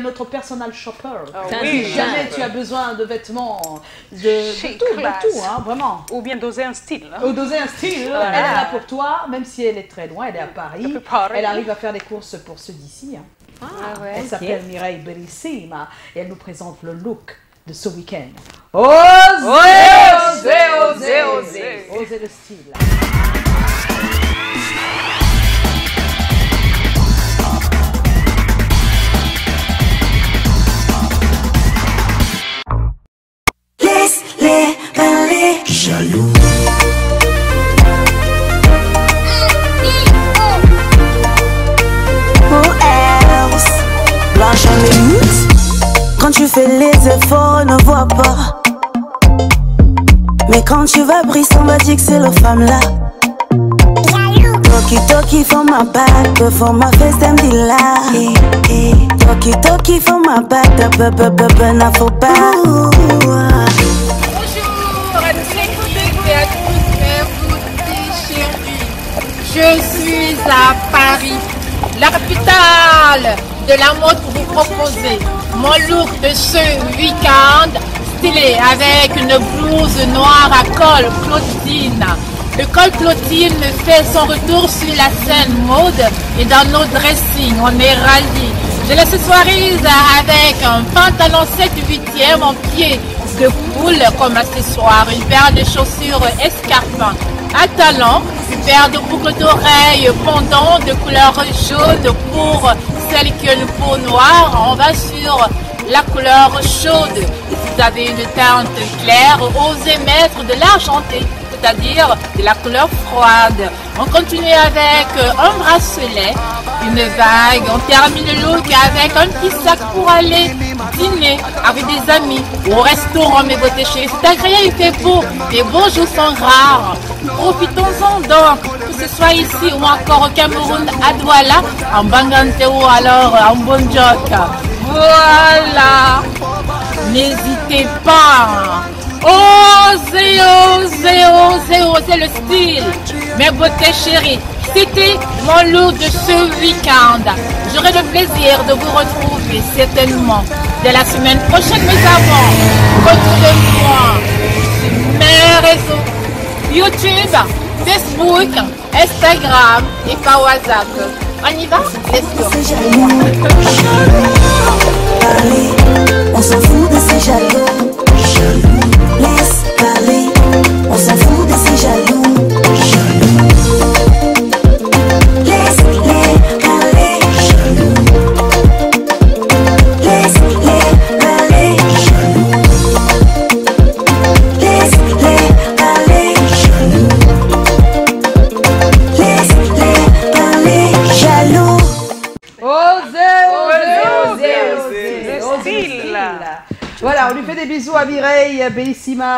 Notre personal shopper. Oui, si jamais tu as besoin de vêtements, de tout, hein, vraiment. Ou bien d'oser un style. Ou d'oser un style, elle est là pour toi, même si elle est très loin, elle est à Paris. Elle arrive à faire des courses pour ceux d'ici. Hein. Elle s'appelle Mireille Bellissima et elle nous présente le look de ce week-end. Osez le style. Laisse-les parler. Jaloux. Who else? Blanche en minutes. Quand tu fais les efforts, on ne voit pas. Mais quand tu vas briser, on va dire que c'est la femme là. Toki toki for my back, for my face them the lie. Toki toki for my back, n'a faut pas. Bonjour à tous les clients et à tous mes chéris. Je suis à Paris, la capitale de la mode pour vous proposer mon look de ce week-end stylé avec une blouse noire à col Clotilde. Le col Clotilde fait son retour sur la scène mode et dans nos dressings, on est ravis. Je l'accessoirise avec un pantalon 7/8 en pied de poule comme accessoire, une paire de chaussures escarpins à talons, une paire de boucles d'oreilles pendant de couleur jaune pour celles qui ont une peau noire. On va sur la couleur chaude. Si vous avez une teinte claire, osez mettre de l'argenté, c'est-à-dire de la couleur froide. On continue avec un bracelet, une vague. On termine le look avec un petit sac pour aller dîner avec des amis au restaurant. Mes beautés chéries, c'est agréable, il fait beau. Les beaux jours sont rares. Profitons-en donc, que ce soit ici ou encore au Cameroun, à Douala, en Bangante ou alors en Bonjok. Voilà. N'hésitez pas. Osez, osez, osez, osez le style. Mes beautés chéries, c'était mon look de ce week-end. J'aurai le plaisir de vous retrouver certainement dès la semaine prochaine, mes amants. Retrouvez-moi sur mes réseaux YouTube, Facebook, Instagram et par WhatsApp. On y va? Let's go. On s'en fout de ces jaloux. Laisse parler, on s'en fout de ces jaloux. Laisse-les parler. Laisse-les parler. Laisse-les parler. Laisse-les parler. Jaloux. Osez le style. Voilà, on lui fait des bisous à Mireille Bellissima.